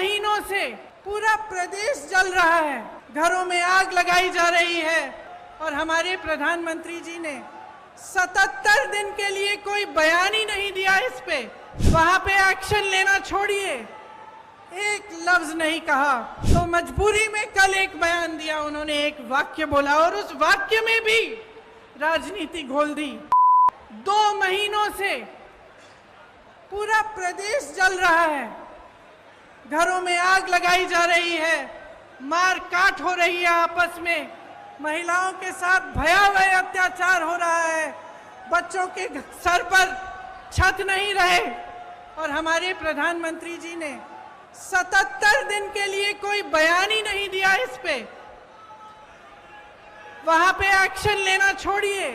महीनों से पूरा प्रदेश जल रहा है, घरों में आग लगाई जा रही है और हमारे प्रधानमंत्री जी ने 77 दिन के लिए कोई बयान ही नहीं दिया इस पे। वहां पे एक्शन लेना छोड़िए, एक लफ्ज नहीं कहा। तो मजबूरी में कल एक बयान दिया उन्होंने, एक वाक्य बोला और उस वाक्य में भी राजनीति घोल दी। 2 महीनों से पूरा प्रदेश जल रहा है, घरों में आग लगाई जा रही है, मार काट हो रही है आपस में, महिलाओं के साथ भयावह अत्याचार हो रहा है, बच्चों के सर पर छत नहीं रहे और हमारे प्रधानमंत्री जी ने 77 दिन के लिए कोई बयान ही नहीं दिया इस पे। वहां पे एक्शन लेना छोड़िए,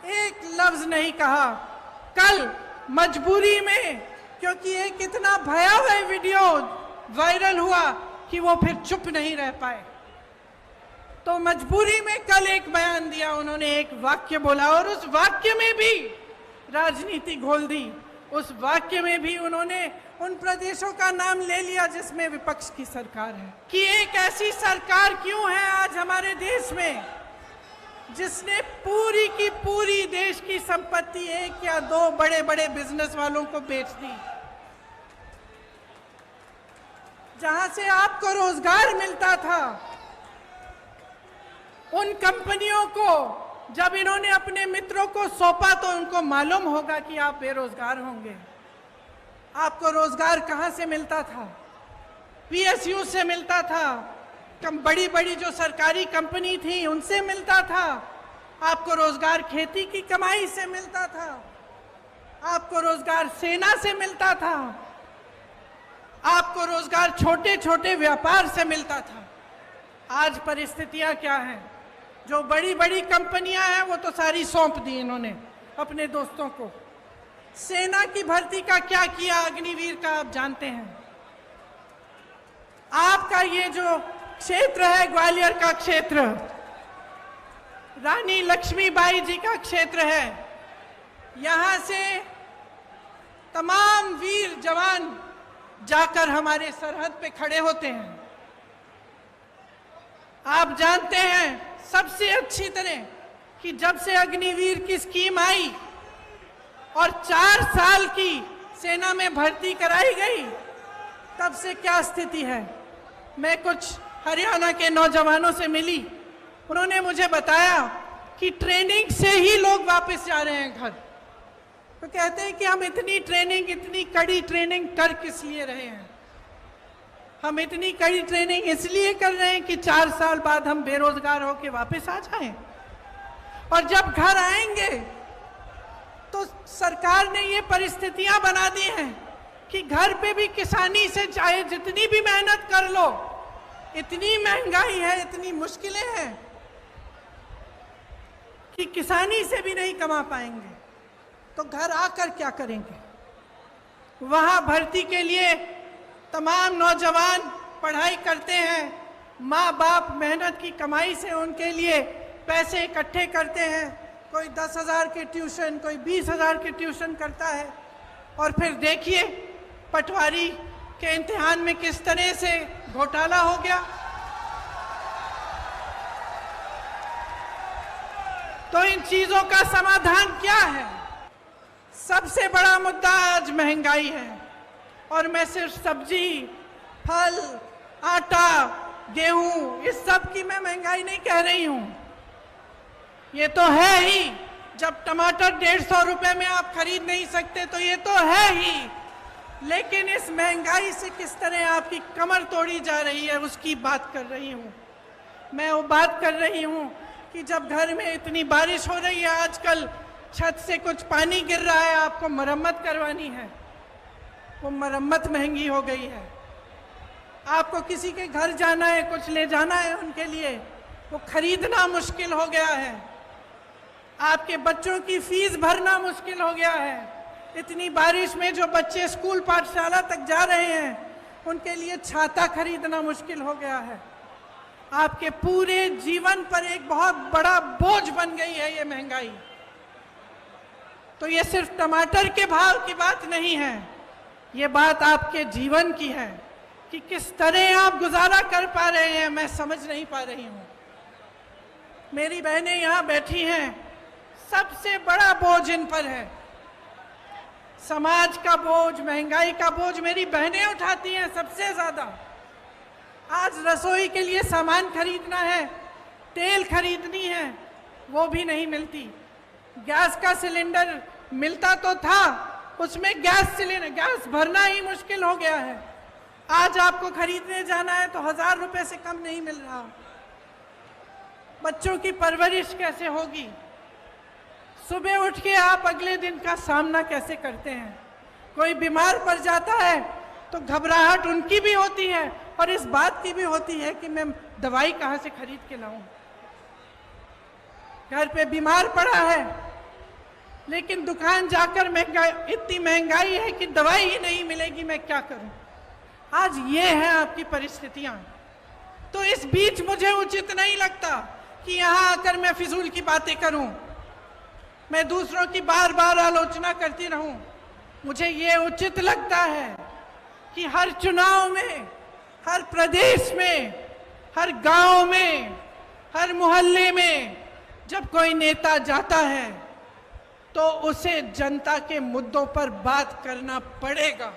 एक लफ्ज नहीं कहा। कल मजबूरी में, क्योंकि एक इतना भयावह वीडियो वायरल हुआ कि वो फिर चुप नहीं रह पाए, तो मजबूरी में कल एक बयान दिया उन्होंने, एक वाक्य बोला और उस वाक्य में भी राजनीति घोल दी। उस वाक्य में भी उन्होंने उन प्रदेशों का नाम ले लिया जिसमें विपक्ष की सरकार है। कि एक ऐसी सरकार क्यों है आज हमारे देश में जिसने पूरी की पूरी देश की संपत्ति 1 या 2 बड़े बड़े बिजनेस वालों को बेच दी, जहां से आपको रोजगार मिलता था। उन कंपनियों को जब इन्होंने अपने मित्रों को सौंपा तो उनको मालूम होगा कि आप बेरोजगार होंगे। आपको रोजगार कहां से मिलता था? पीएसयू से मिलता था, बड़ी बड़ी जो सरकारी कंपनी थी उनसे मिलता था। आपको रोजगार खेती की कमाई से मिलता था, आपको रोजगार सेना से मिलता था, आपको रोजगार छोटे छोटे व्यापार से मिलता था। आज परिस्थितियां क्या हैं? जो बड़ी बड़ी कंपनियां हैं वो तो सारी सौंप दी इन्होंने अपने दोस्तों को। सेना की भर्ती का क्या किया, अग्निवीर का आप जानते हैं। आपका ये जो क्षेत्र है, ग्वालियर का क्षेत्र, रानी लक्ष्मीबाई जी का क्षेत्र है, यहां से तमाम वीर जवान जाकर हमारे सरहद पे खड़े होते हैं। आप जानते हैं सबसे अच्छी तरह कि जब से अग्निवीर की स्कीम आई और 4 साल की सेना में भर्ती कराई गई, तब से क्या स्थिति है। मैं कुछ हरियाणा के नौजवानों से मिली, उन्होंने मुझे बताया कि ट्रेनिंग से ही लोग वापस जा रहे हैं घर। तो कहते हैं कि हम इतनी ट्रेनिंग, इतनी कड़ी ट्रेनिंग कर किस लिए रहे हैं। हम इतनी कड़ी ट्रेनिंग इसलिए कर रहे हैं कि 4 साल बाद हम बेरोजगार होकर वापस आ जाएं, और जब घर आएंगे तो सरकार ने ये परिस्थितियां बना दी हैं कि घर पे भी किसानी से चाहे जितनी भी मेहनत कर लो, इतनी महंगाई है, इतनी मुश्किलें हैं कि किसानी से भी नहीं कमा पाएंगे, तो घर आकर क्या करेंगे। वहां भर्ती के लिए तमाम नौजवान पढ़ाई करते हैं, माँ बाप मेहनत की कमाई से उनके लिए पैसे इकट्ठे करते हैं। कोई 10,000 के ट्यूशन, कोई 20,000 के ट्यूशन करता है, और फिर देखिए पटवारी के इम्तिहान में किस तरह से घोटाला हो गया। तो इन चीजों का समाधान क्या है? सबसे बड़ा मुद्दा आज महंगाई है, और मैं सिर्फ सब्जी, फल, आटा, गेहूं, इस सब की मैं महंगाई नहीं कह रही हूं। ये तो है ही, जब टमाटर 150 रुपए में आप खरीद नहीं सकते तो ये तो है ही। लेकिन इस महंगाई से किस तरह आपकी कमर तोड़ी जा रही है उसकी बात कर रही हूँ। मैं वो बात कर रही हूँ कि जब घर में इतनी बारिश हो रही है, आजकल छत से कुछ पानी गिर रहा है, आपको मरम्मत करवानी है, वो मरम्मत महंगी हो गई है। आपको किसी के घर जाना है, कुछ ले जाना है उनके लिए, वो खरीदना मुश्किल हो गया है। आपके बच्चों की फीस भरना मुश्किल हो गया है। इतनी बारिश में जो बच्चे स्कूल पाठशाला तक जा रहे हैं, उनके लिए छाता खरीदना मुश्किल हो गया है। आपके पूरे जीवन पर एक बहुत बड़ा बोझ बन गई है ये महंगाई। तो ये सिर्फ टमाटर के भाव की बात नहीं है, ये बात आपके जीवन की है कि किस तरह आप गुजारा कर पा रहे हैं, मैं समझ नहीं पा रही हूं। मेरी बहनें यहां बैठी हैं, सबसे बड़ा बोझ इन पर है। समाज का बोझ, महंगाई का बोझ मेरी बहनें उठाती हैं सबसे ज्यादा। आज रसोई के लिए सामान खरीदना है, तेल खरीदनी है, वो भी नहीं मिलती। गैस का सिलेंडर मिलता तो था, उसमें गैस भरना ही मुश्किल हो गया है। आज आपको खरीदने जाना है तो 1000 रुपए से कम नहीं मिल रहा। बच्चों की परवरिश कैसे होगी? सुबह उठ के आप अगले दिन का सामना कैसे करते हैं? कोई बीमार पड़ जाता है तो घबराहट उनकी भी होती है और इस बात की भी होती है कि मैं दवाई कहाँ से खरीद के लाऊं। घर पे बीमार पड़ा है लेकिन दुकान जाकर इतनी महंगाई है कि दवाई ही नहीं मिलेगी, मैं क्या करूं? आज ये है आपकी परिस्थितियां। तो इस बीच मुझे उचित नहीं लगता कि यहां आकर मैं फिजूल की बातें करूं, मैं दूसरों की बार बार आलोचना करती रहूं। मुझे ये उचित लगता है कि हर चुनाव में, हर प्रदेश में, हर गांव में, हर मोहल्ले में जब कोई नेता जाता है तो उसे जनता के मुद्दों पर बात करना पड़ेगा।